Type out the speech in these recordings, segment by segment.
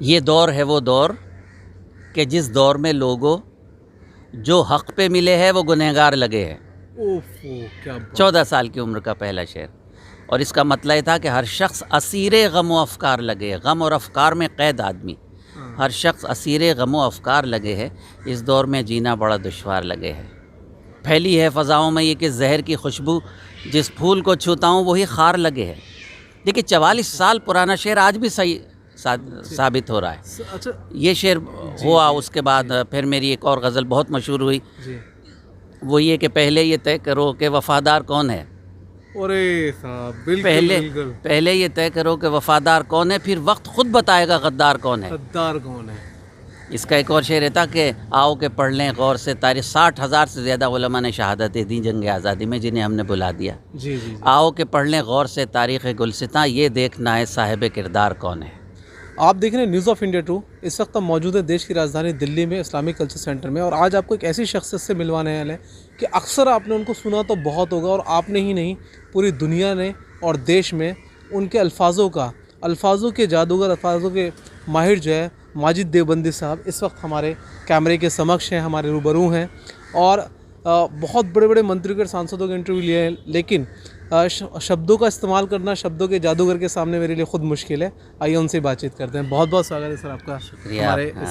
ये दौर है वो दौर कि जिस दौर में लोगों जो हक़ पे मिले हैं वो गुनहगार लगे हैं। ओफो, क्या बात। 14 साल की उम्र का पहला शेर। और इसका मतलब ये था कि हर शख्स असीरे गम व अफ़कार लगे है। गम और अफ़कार में क़ैद आदमी, हर शख्स असीरे गम व अफ़कार लगे है। इस दौर में जीना बड़ा दुश्वार लगे है। फैली है फ़ज़ाओं में ये कि जहर की खुशबू, जिस फूल को छूता हूँ वही खार लगे है। देखिए 44 साल पुराना शेर आज भी सही साबित हो रहा है। अच्छा ये शेर हुआ, उसके बाद फिर मेरी एक और गज़ल बहुत मशहूर हुई, जी। वो ये कि पहले ये तय करो कि वफ़ादार कौन है। अरे साहब, बिल्कुल बिल्कुल। पहले ये तय करो कि वफ़ादार कौन है, फिर वक्त खुद बताएगा गद्दार कौन है। गद्दार कौन है। इसका एक और शेर था कि आओ के पढ़ लें गौर से तारीख़। 60,000 से ज़्यादा उलमा ने शहादतें दी जंग आज़ादी में, जिन्हें हमने बुला दिया। जी जी। आओ के पढ़ लें गौर से तारीख़ गुलसितां, ये देखना है साहिब किरदार कौन है। आप देख रहे हैं न्यूज़ ऑफ इंडिया 2। इस वक्त हम मौजूद है देश की राजधानी दिल्ली में इस्लामिक कल्चर सेंटर में, और आज आपको एक ऐसी शख्सियत से मिलवाने वाले हैं कि अक्सर आपने उनको सुना तो बहुत होगा, और आपने ही नहीं पूरी दुनिया ने और देश में उनके अल्फाजों के जादूगर, अल्फाजों के माहिर जो है माजिद देवबंदी साहब इस वक्त हमारे कैमरे के समक्ष हैं, हमारे रूबरू हैं। और बहुत बड़े बड़े मंत्रियों के, सांसदों के इंटरव्यू लिए हैं, लेकिन शब्दों का इस्तेमाल करना शब्दों के जादूगर के सामने मेरे लिए ख़ुद मुश्किल है। आइए उनसे बातचीत करते हैं। बहुत बहुत स्वागत है सर आपका हमारे इस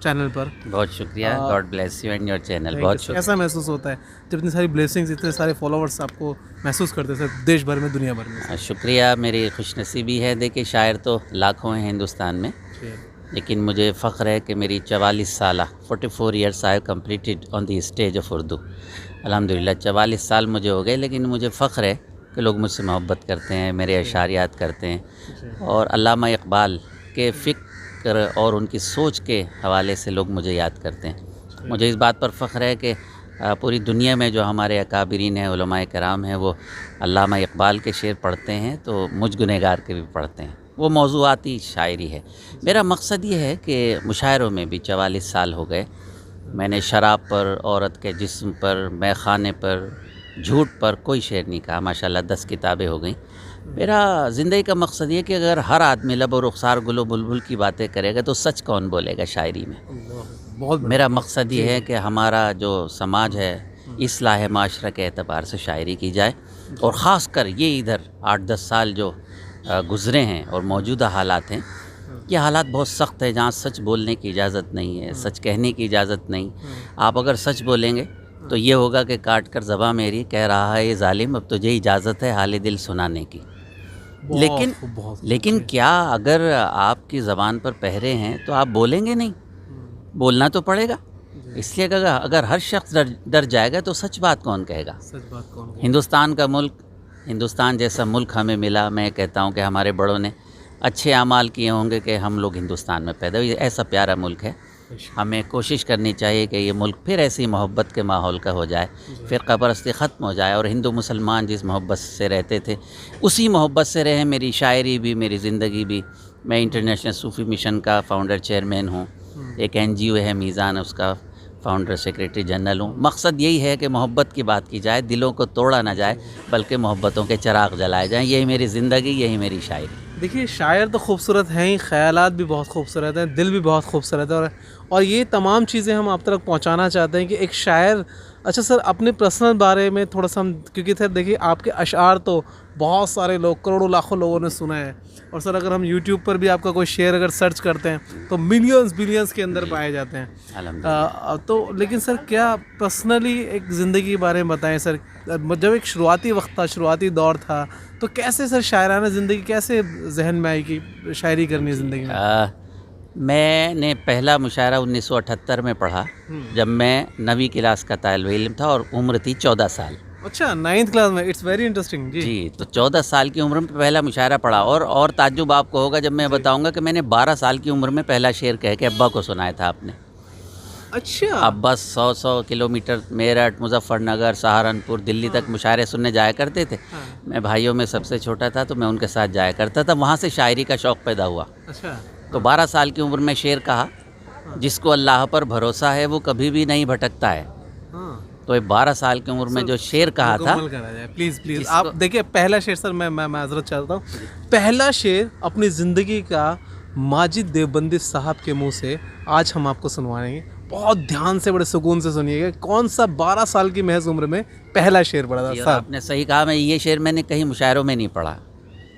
चैनल पर। बहुत शुक्रिया। God bless you and your channel. बहुत शुक्रिया। कैसा महसूस होता है जब इतनी सारी ब्लेसिंग्स, इतने सारे फॉलोअर्स आपको महसूस करते हैं सर, देश भर में, दुनिया भर में? शुक्रिया, मेरी खुशनसीबी है। देखिए शायर तो लाखों हैं हिंदुस्तान में, लेकिन मुझे फ़ख्र है कि मेरी 44 साल 44 years I completed on the stage of Urdu. अल्हम्दुलिल्लाह 44 साल मुझे हो गए, लेकिन मुझे फ़ख्र है कि लोग मुझसे मोहब्बत करते हैं, मेरे अशार याद करते हैं, और अल्लामा इक़बाल के फ़िक्र और उनकी सोच के हवाले से लोग मुझे याद करते हैं। मुझे इस बात पर फ़ख्र है कि पूरी दुनिया में जो हमारे अकाबिरीन हैं, उलमाए कराम हैं, वो अल्लामा इक़बाल के शेर पढ़ते हैं तो मुझ गुनहगार के भी पढ़ते हैं। वो मौज़ूआती शायरी है। मेरा मकसद ये है कि मुशायरों में भी 44 साल हो गए, मैंने शराब पर, औरत के जिस्म पर, मैख़ाने पर, झूठ पर कोई शेर नहीं कहा। माशाल्लाह 10 किताबें हो गई। मेरा ज़िंदगी का मकसद ये कि अगर हर आदमी लब और रुखसार गुलो बुलबुल की बातें करेगा तो सच कौन बोलेगा शायरी में। बहुत मेरा मकसद ये है कि हमारा जो समाज है इस्लाह माशरा के एतबार से शायरी की जाए, और ख़ास कर ये इधर 8-10 साल जो गुज़रे हैं और मौजूदा हालात हैं, ये हालात बहुत सख्त है, जहाँ सच बोलने की इजाज़त नहीं है, सच कहने की इजाज़त नहीं। आप अगर सच बोलेंगे तो ये होगा कि काट कर ज़बां मेरी कह रहा है ये ज़ालिम, अब तुझे इजाज़त है हाल दिल सुनाने की। लेकिन क्या अगर आपकी ज़बान पर पहरे हैं तो आप बोलेंगे नहीं? बोलना तो पड़ेगा। इसलिए अगर हर शख्स डर जाएगा तो सच बात कौन कहेगा? सच बात कौन कहेगा? हिंदुस्तान का मुल्क, हिंदुस्तान जैसा मुल्क हमें मिला। मैं कहता हूँ कि हमारे बड़ों ने अच्छे अमाल किए होंगे कि हम लोग हिंदुस्तान में पैदा हुए। ऐसा प्यारा मुल्क है। हमें कोशिश करनी चाहिए कि ये मुल्क फिर ऐसी मोहब्बत के माहौल का हो जाए, फ़िरक़ा परस्ती ख़त्म हो जाए, और हिंदू मुसलमान जिस मोहब्बत से रहते थे उसी मोहब्बत से रहें। मेरी शायरी भी, मेरी ज़िंदगी भी। मैं इंटरनेशनल सूफ़ी मिशन का फ़ाउंडर चेयरमैन हूँ। एक NGO है मीज़ान, उसका फ़ाउंडर सेक्रेटरी जनरल हूँ। मकसद यही है कि मोहब्बत की बात की जाए, दिलों को तोड़ा ना जाए, बल्कि मोहब्बतों के चिराग जलाए जाएँ। यही मेरी ज़िंदगी, यही मेरी शायरी। देखिए शायर तो खूबसूरत हैं ही, ख़यालात भी बहुत खूबसूरत हैं, दिल भी बहुत खूबसूरत है, और ये तमाम चीज़ें हम आप तक पहुंचाना चाहते हैं कि एक शायर। अच्छा सर, अपने पर्सनल बारे में थोड़ा सा हम, क्योंकि सर देखिए आपके अशार तो बहुत सारे लोग, करोड़ों लाखों लोगों ने सुना है, और सर अगर हम YouTube पर भी आपका कोई शेर अगर सर्च करते हैं तो मिलियंस बिलियंस के अंदर पाए जाते हैं। तो लेकिन सर क्या पर्सनली एक ज़िंदगी के बारे में बताएं सर। जब एक शुरुआती वक्त था, शुरुआती दौर था, तो कैसे सर शायराना ज़िंदगी कैसे जहन में आई कि शायरी करनी है ज़िंदगी में? मैंने पहला मुशायरा 1978 में पढ़ा, जब मैं 9वीं क्लास का तालिब इल्म था और उम्र थी 14 साल। अच्छा, 9th क्लास में। इट्स वेरी इंटरेस्टिंग जी। तो 14 साल की उम्र में पहला मुशायरा पढ़ा, और ताज्जुब आपको होगा जब मैं बताऊंगा कि मैंने 12 साल की उम्र में पहला शेर कह के अब्बा को सुनाया था आपने। अच्छा। अब्बा 100 किलोमीटर मेरठ, मुजफ्फरनगर, सहारनपुर, दिल्ली तक मुशायरे सुनने जाया करते थे। मैं भाइयों में सबसे छोटा था तो मैं उनके साथ जाया करता था। वहाँ से शायरी का शौक़ पैदा हुआ। अच्छा। तो 12 साल की उम्र में शेर कहा, जिसको अल्लाह पर भरोसा है वो कभी भी नहीं भटकता है। तो 12 साल की उम्र में जो शेर कहा था, प्लीज़ आप देखिए, पहला शेर सर, मैं माजरत चाहता हूँ, पहला शेर अपनी ज़िंदगी का माजिद देवबंदी साहब के मुंह से आज हम आपको सुनवाएंगे। बहुत ध्यान से, बड़े सुकून से सुनिएगा। कौन सा 12 साल की महज उम्र में पहला शेर पढ़ा था जी, और साहब? आपने सही कहा। मैं ये शेर मैंने कहीं मुशायरों में नहीं पढ़ा,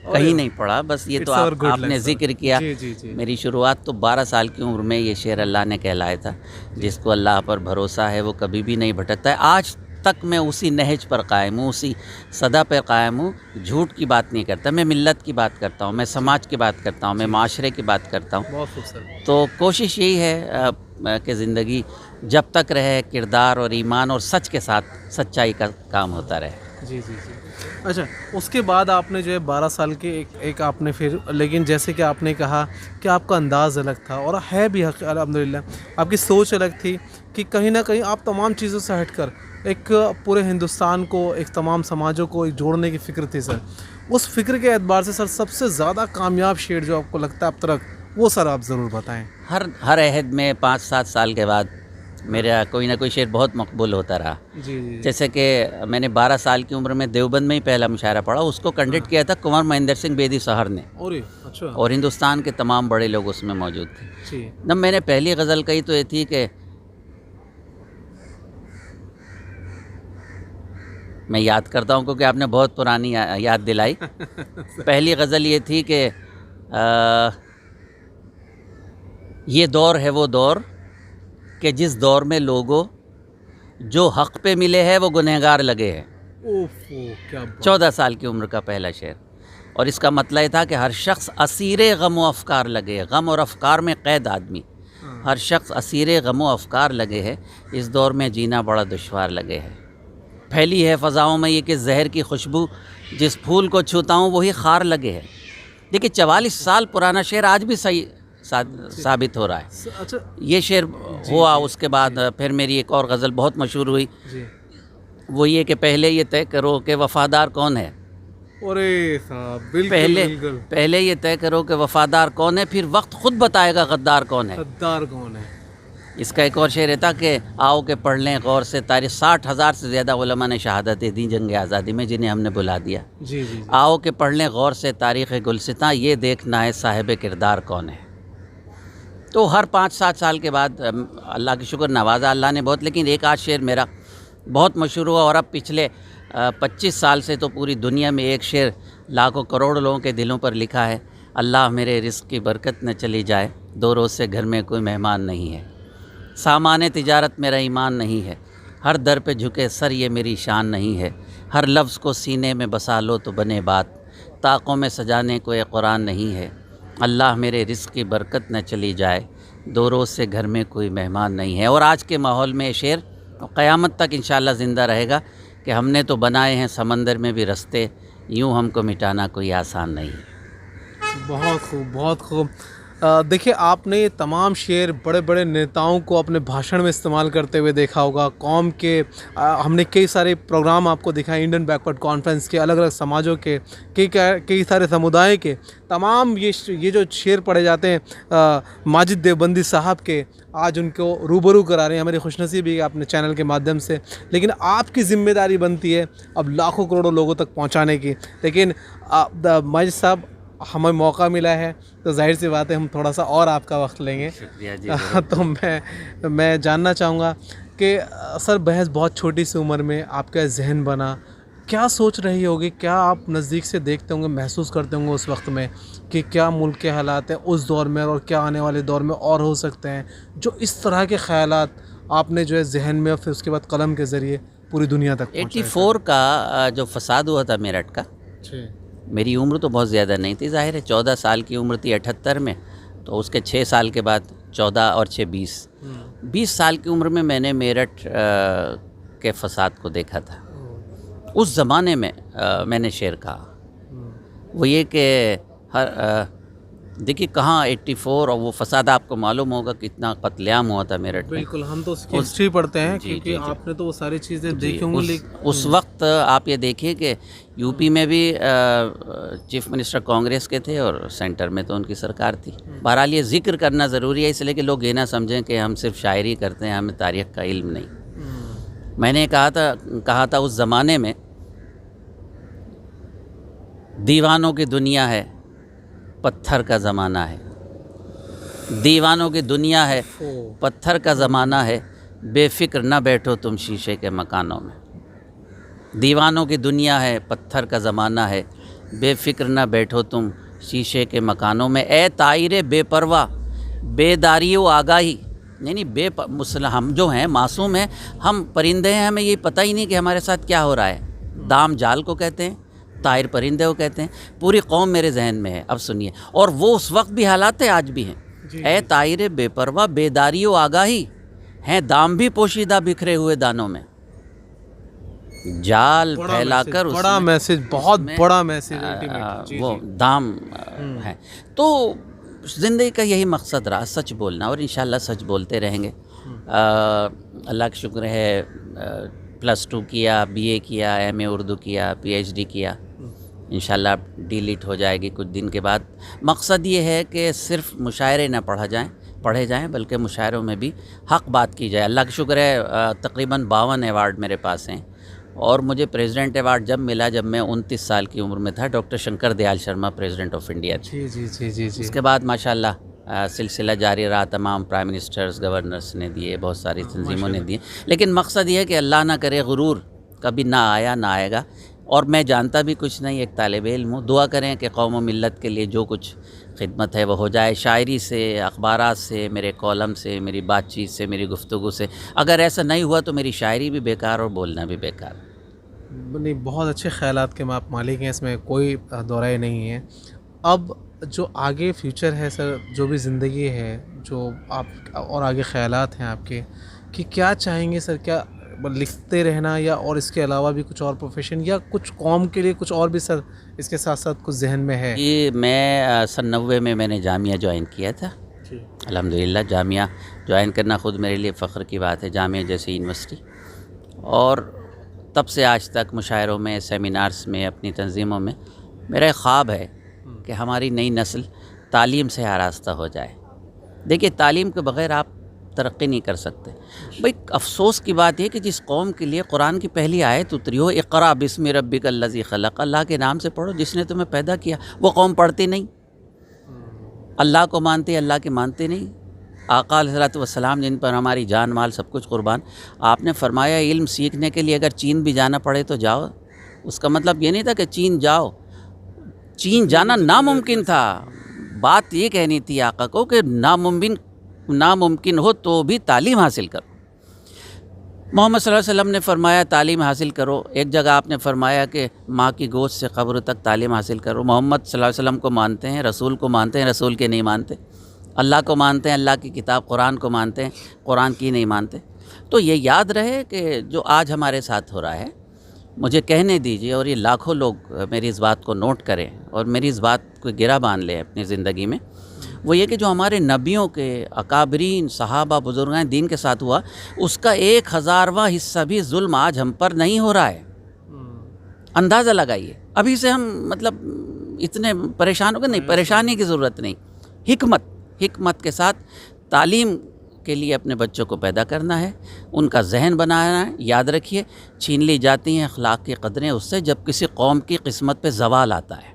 कहीं नहीं पढ़ा, बस ये तो आपने जिक्र किया। जी जी जी। मेरी शुरुआत तो 12 साल की उम्र में ये शेर अल्लाह ने कहलाया था। जिसको अल्लाह पर भरोसा है वो कभी भी नहीं भटकता है। आज तक मैं उसी नहज पर कायम हूँ, उसी सदा पर कायम हूँ। झूठ की बात नहीं करता, मैं मिल्लत की बात करता हूँ, मैं समाज की बात करता हूँ, मैं माशरे की बात करता हूँ। बहुत खूबसूरत। तो कोशिश यही है कि ज़िंदगी जब तक रहे किरदार और ईमान और सच के साथ सच्चाई का काम होता रहे। जी जी जी। अच्छा, उसके बाद आपने जो है 12 साल के एक आपने फिर, लेकिन जैसे कि आपने कहा कि आपका अंदाज़ अलग था और है भी अल्हम्दुलिल्लाह, आपकी सोच अलग थी कि कहीं ना कहीं आप तमाम चीज़ों से हटकर एक पूरे हिंदुस्तान को, एक तमाम समाजों को एक जोड़ने की फ़िक्र थी सर। उस फ़िक्र के एतबार से सर सबसे ज़्यादा कामयाब शेर जो आपको लगता है अब तक, वो सर आप ज़रूर बताएं। हर अहद में 5-7 साल के बाद मेरा कोई ना कोई शेर बहुत मकबूल होता रहा। जी जी। जैसे कि मैंने 12 साल की उम्र में देवबंद में ही पहला मुशायरा पढ़ा। उसको कंडक्ट किया था कुंवर महेंद्र सिंह बेदी सहर ने, और अच्छा। और हिंदुस्तान के तमाम बड़े लोग उसमें मौजूद थे। जी। जब मैंने पहली गज़ल कही तो ये थी कि मैं याद करता हूँ क्योंकि आपने बहुत पुरानी याद दिलाई। पहली गज़ल ये थी कि ये दौर है वो दौर कि जिस दौर में लोगों जो हक़ पे मिले हैं वो गुनहगार लगे हैं। ओफो, क्या बात। 14 साल की उम्र का पहला शेर। और इसका मतलब ये था कि हर शख्स असीरे गम व अफ़कार लगे है। गम और अफ़कार में क़ैद आदमी, हर शख्स असीरे गम व अफ़कार लगे है। इस दौर में जीना बड़ा दुश्वार लगे है। फैली है फ़ज़ाओं में ये कि जहर की खुशबू, जिस फूल को छूता हूँ वही खार लगे है। देखिए 44 साल पुराना शेर आज भी सही साबित हो रहा है। अच्छा, ये शेर हुआ। उसके बाद फिर मेरी एक और गज़ल बहुत मशहूर हुई, जी। वो ये कि पहले ये तय करो कि वफ़ादार कौन है। अरे साहब, बिल्कुल बिल्कुल। पहले ये तय करो कि वफ़ादार कौन है, फिर वक्त खुद बताएगा गद्दार कौन है। गद्दार कौन है? इसका एक और शेर है था कि आओ के पढ़ लें गौर से तारीख़। 60,000 से ज़्यादा उलमा ने शहादतें दी जंग आज़ादी में, जिन्हें हमने बुला दिया। जी जी। आओ के पढ़ लें गौर से तारीख़ गुलसिता, ये देखना है साहिब किरदार कौन है। तो हर 5-7 साल के बाद अल्लाह की शुक्र नवाजा अल्लाह ने बहुत। लेकिन एक आध शेर मेरा बहुत मशहूर हुआ, और अब पिछले 25 साल से तो पूरी दुनिया में एक शेर लाखों करोड़ लोगों के दिलों पर लिखा है। अल्लाह मेरे रिस्क की बरकत न चली जाए, 2 रोज़ से घर में कोई मेहमान नहीं है। सामान तिजारत मेरा ईमान नहीं है, हर दर पे झुके सर ये मेरी शान नहीं है। हर लफ्ज़ को सीने में बसा लो तो बने बात, ताक़ों में सजाने को एक कुरान नहीं है। अल्लाह मेरे रिस्क की बरकत न चली जाए, 2 रोज़ से घर में कोई मेहमान नहीं है। और आज के माहौल में ये शेर क़यामत तक इंशाअल्लाह ज़िंदा रहेगा कि हमने तो बनाए हैं समंदर में भी रास्ते, यूँ हमको मिटाना कोई आसान नहीं है। बहुत खूब, बहुत खूब। देखिए, आपने ये तमाम शेर बड़े बड़े नेताओं को अपने भाषण में इस्तेमाल करते हुए देखा होगा। कौम के हमने कई सारे प्रोग्राम आपको दिखाए, इंडियन बैकवर्ड कॉन्फ्रेंस के, अलग अलग समाजों के, कई सारे समुदाय के तमाम ये जो शेर पढ़े जाते हैं माजिद देवबंदी साहब के, आज उनको रूबरू करा रहे हैं। हमारी खुशनसीबी है आपने चैनल के माध्यम से, लेकिन आपकी ज़िम्मेदारी बनती है अब लाखों करोड़ों लोगों तक पहुँचाने की। लेकिन माजिद साहब, हमें मौका मिला है तो जाहिर सी बात है हम थोड़ा सा और आपका वक्त लेंगे। शुक्रिया जी। तो मैं जानना चाहूँगा कि सर, बहस बहुत छोटी सी उम्र में आपका जहन बना, क्या सोच रही होगी? क्या आप नज़दीक से देखते होंगे, महसूस करते होंगे उस वक्त में कि क्या मुल्क के हालात हैं उस दौर में और क्या आने वाले दौर में और हो सकते हैं, जो इस तरह के ख़यालात आपने जो है जहन में और फिर उसके बाद कलम के ज़रिए पूरी दुनिया तक पहुँचाए? 84 का जो फसाद हुआ था मेरठ का, जी। मेरी उम्र तो बहुत ज़्यादा नहीं थी, ज़ाहिर है 14 साल की उम्र थी 78 में, तो उसके 6 साल के बाद 14 और 6 20 साल की उम्र में मैंने मेरठ के फसाद को देखा था। उस ज़माने में मैंने शेर कहा वो ये कि देखिए कहाँ 84 और वो फसाद आपको मालूम होगा कितना कत्लेआम हुआ था मेरठ में। बिल्कुल, हम तो उसकी हिस्ट्री पढ़ते हैं क्योंकि आपने तो वो सारी चीज़ें देखी होंगी। उस वक्त आप ये देखिए कि यूपी में भी चीफ मिनिस्टर कांग्रेस के थे और सेंटर में तो उनकी सरकार थी। बहरहाल ये जिक्र करना ज़रूरी है इसलिए कि लोग ये ना समझें कि हम सिर्फ शायरी करते हैं, हमें तारीख़ का इल्म नहीं। मैंने कहा था उस ज़माने में दीवानों की दुनिया है, पत्थर का ज़माना है। दीवानों की दुनिया है, पत्थर का ज़माना है, बेफ़िक्र न बैठो तुम शीशे के मकानों में। दीवानों की दुनिया है, पत्थर का ज़माना है, बेफ़िक्र न बैठो तुम शीशे के मकानों में। ए तायरे बेपरवा बेदारियो आगाही, नहीं मुसलमान हम जो हैं मासूम हैं, हम परिंदे हैं, हमें ये पता ही नहीं कि हमारे साथ क्या हो रहा है। दाम जाल को कहते हैं, तायर परिंदे को कहते हैं। पूरी कौम मेरे जहन में है। अब सुनिए, और वो उस वक्त भी हालात है, आज भी हैं। ए तायरे बेपरवा बेदारियो आगाही, हैं दाम भी पोशीदा बिखरे हुए दानों में। जाल फैलाकर बड़ा मैसेज, बहुत बड़ा मैसेज, वो दाम है। तो ज़िंदगी का यही मकसद रहा, सच बोलना, और इंशाल्लाह सच बोलते रहेंगे। अल्लाह का शुक्र है, +2 किया, BA किया, MA उर्दू किया, PhD किया। इंशाल्लाह डिलीट हो जाएगी कुछ दिन के बाद। मकसद ये है कि सिर्फ मुशायरे न पढ़े जाएं बल्कि मुशायरों में भी हक़ बात की जाए। अल्लाह का शुक्र है, तकरीबन 52 अवार्ड मेरे पास हैं। और मुझे प्रेसिडेंट अवार्ड जब मिला, जब मैं 29 साल की उम्र में था, doctor Shankar Dayal Sharma president of India थे। जी। उसके बाद माशाल्लाह सिलसिला जारी रहा, तमाम प्राइम मिनिस्टर्स, गवर्नर्स ने दिए, बहुत सारी तंजीमों ने दिए। लेकिन मकसद ये है कि अल्लाह ना करे गुरूर कभी ना आया ना आएगा। और मैं जानता भी कुछ नहीं, एक तालिब इल्म हूँ। दुआ करें कि कौम व मिल्लत के लिए जो कुछ खिदमत है वो हो जाए, शायरी से, अखबारात से, मेरे कॉलम से, मेरी बातचीत से, मेरी गुफ्तगू से। अगर ऐसा नहीं हुआ तो मेरी शायरी भी बेकार और बोलना भी बेकार। नहीं, बहुत अच्छे ख़यालात के आप मालिक हैं, इसमें कोई दोराय नहीं है। अब जो आगे फ्यूचर है सर, जो भी ज़िंदगी है, जो आप और आगे ख़यालात हैं आपके, कि क्या चाहेंगे सर? क्या लिखते रहना, या और इसके अलावा भी कुछ और प्रोफेशन, या कुछ कौम के लिए कुछ और भी सर इसके साथ साथ कुछ जहन में है? ये मैं सन 90 में मैंने जामिया ज्वाइन किया था। अल्हम्दुलिल्लाह, जामिया ज्वाइन करना ख़ुद मेरे लिए फ़ख्र की बात है, जामिया जैसी यूनिवर्सिटी। और तब से आज तक मुशायरों में, सेमिनार्स में, अपनी तंजीमों में मेरा एक ख्वाब है कि हमारी नई नस्ल तालीम से आरास्ता हो जाए। देखिए, तालीम के बग़ैर आप तरक्की नहीं कर सकते। भाई, अफसोस की बात यह कि जिस कौम के लिए कुरान की पहली आयत उतरी हो, इक़रा बिस्मि रब्बिकल लज़ी खलक़, अल्लाह के नाम से पढ़ो जिसने तुम्हें पैदा किया, वो कौम पढ़ती नहीं। अल्लाह को मानते, अल्लाह के मानते नहीं। आका अलैहिस्सलातु वस्सलाम, जिन पर हमारी जान माल सब कुछ कुर्बान, आपने फरमाया इल्म सीखने के लिए अगर चीन भी जाना पड़े तो जाओ। उसका मतलब ये नहीं था कि चीन जाओ, चीन जाना नामुमकिन था। बात ये कहनी थी आका को कि नामुमकिन हो तो भी तालीम हासिल करो। मोहम्मद सल्लल्लाहु अलैहि वसल्लम ने फरमाया तालीम हासिल करो। एक जगह आपने फरमाया कि माँ की गोद से कब्र तक तालीम हासिल करो। मोहम्मद सल्लल्लाहु अलैहि वसल्लम को मानते हैं, रसूल को मानते हैं, रसूल के नहीं मानते। अल्लाह को मानते हैं, अल्लाह की किताब कुरान को मानते हैं, कुरान की नहीं मानते। तो ये याद रहे कि जो आज हमारे साथ हो रहा है, मुझे कहने दीजिए, और ये लाखों लोग मेरी इस बात को नोट करें और मेरी इस बात को गिरा बांध लें अपनी ज़िंदगी में। वो ये कि जो हमारे नबियों के अकाबरीन सहाबा बुजुर्गान दीन के साथ हुआ, उसका 1000वां हिस्सा भी जुल्म आज हम पर नहीं हो रहा है। अंदाज़ा लगाइए। अभी से हम मतलब इतने परेशान हो गए। नहीं, परेशानी की ज़रूरत नहीं। हिकमत के साथ तालीम के लिए अपने बच्चों को पैदा करना है, उनका जहन बनाना है। याद रखिए, छीन ली जाती हैं अखलाक की कदरें उससे जब किसी कौम की किस्मत पे ज़वाल आता है।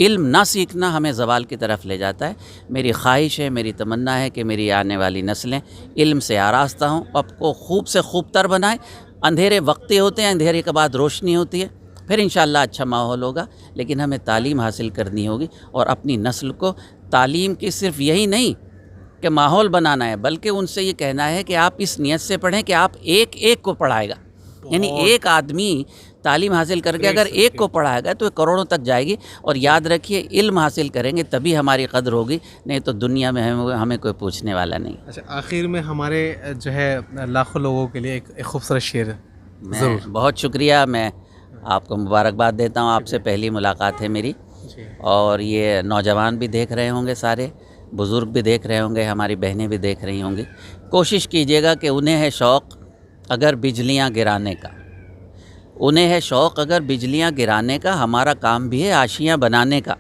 इल्म ना सीखना हमें ज़वाल की तरफ ले जाता है। मेरी ख्वाहिश है, मेरी तमन्ना है कि मेरी आने वाली नस्लें इल्म से आरास्ता हों, आपको खूब से खूब तर बनाएं। अंधेरे वक्ती होते हैं, अंधेरे के बाद रोशनी होती है, फिर इंशाअल्लाह अच्छा माहौल होगा। लेकिन हमें तालीम हासिल करनी होगी और अपनी नस्ल को तालीम की सिर्फ यही नहीं कि माहौल बनाना है, बल्कि उनसे ये कहना है कि आप इस नियत से पढ़ें कि आप एक एक को पढ़ाएगा। यानी एक आदमी तालीम हासिल करके अगर एक को पढ़ाएगा तो करोड़ों तक जाएगी। और याद रखिए, इल्म हासिल करेंगे तभी हमारी कदर होगी, नहीं तो दुनिया में हमें कोई पूछने वाला नहीं। अच्छा, आखिर में हमारे जो है लाखों लोगों के लिए एक खूबसूरत शेर। ज़रूर, बहुत शुक्रिया। मैं आपको मुबारकबाद देता हूँ। आपसे पहली मुलाकात है मेरी, और ये नौजवान भी देख रहे होंगे, सारे बुज़ुर्ग भी देख रहे होंगे, हमारी बहनें भी देख रही होंगी। कोशिश कीजिएगा कि उन्हें है शौक़ अगर बिजलियाँ गिराने का, उन्हें है शौक़ अगर बिजलियाँ गिराने का, हमारा काम भी है आशियाँ बनाने का।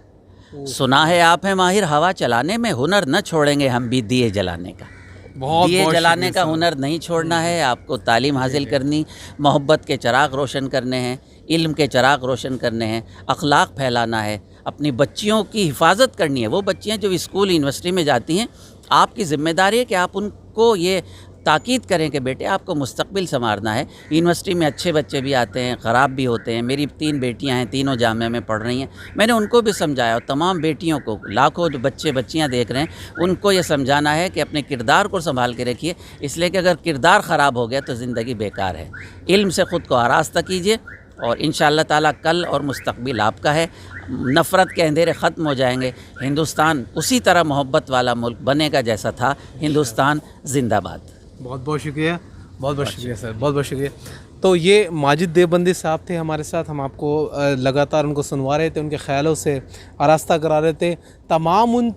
सुना है आप हैं माहिर हवा चलाने में, हुनर न छोड़ेंगे हम भी दिए जलाने का। दिए जलाने का हुनर नहीं छोड़ना है। आपको तालीम हासिल करनी, मोहब्बत के चराग रोशन करने हैं, इल्म के चराग रोशन करने हैं, अखलाक फैलाना है, अपनी बच्चियों की हिफाजत करनी है। वो बच्चियाँ जो स्कूल यूनिवर्सिटी में जाती हैं, आपकी ज़िम्मेदारी है कि आप उनको ये ताकीद करें कि बेटे आपको मुस्तकबिल संवारना है। यूनिवर्सिटी में अच्छे बच्चे भी आते हैं, ख़राब भी होते हैं। मेरी 3 बेटियां हैं, तीनों जामिया में पढ़ रही हैं। मैंने उनको भी समझाया, और तमाम बेटियों को, लाखों जो बच्चे बच्चियां देख रहे हैं, उनको ये समझाना है कि अपने किरदार को संभाल के रखिए, इसलिए कि अगर किरदार ख़राब हो गया तो ज़िंदगी बेकार है। इल्म से ख़ुद को आरास्ता कीजिए और इंशाअल्लाह ताला कल और मुस्तकबिल आपका है। नफ़रत के अंधेरे ख़त्म हो जाएंगे। हिंदुस्तान उसी तरह मोहब्बत वाला मुल्क बनेगा जैसा था। हिंदुस्तान ज़िंदाबाद। बहुत बहुत शुक्रिया, बहुत बहुत शुक्रिया सर, बहुत बहुत शुक्रिया। तो ये माजिद देवबंदी साहब थे हमारे साथ। हम आपको लगातार उनको सुनवा रहे थे, उनके ख़्यालों से आरास्ता करा रहे थे। तमाम उन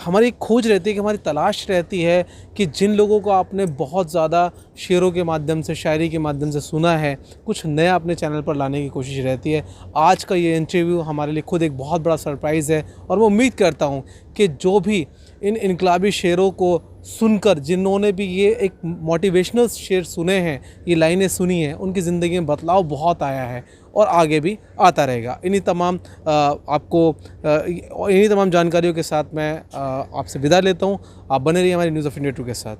हमारी खोज रहती है कि हमारी तलाश रहती है कि जिन लोगों को आपने बहुत ज़्यादा शेरों के माध्यम से, शायरी के माध्यम से सुना है, कुछ नया अपने चैनल पर लाने की कोशिश रहती है। आज का ये इंटरव्यू हमारे लिए खुद एक बहुत बड़ा सरप्राइज़ है, और मैं उम्मीद करता हूँ कि जो भी इन इनकलाबी शेरों को सुनकर, जिन्होंने भी ये एक मोटिवेशनल शेर सुने हैं, ये लाइनें सुनी हैं, उनकी ज़िंदगी में बदलाव बहुत आया है और आगे भी आता रहेगा। इन्हीं तमाम जानकारियों के साथ मैं आपसे विदा लेता हूँ। आप बने रहिए हमारी न्यूज़ ऑफ इंडिया 2 के साथ।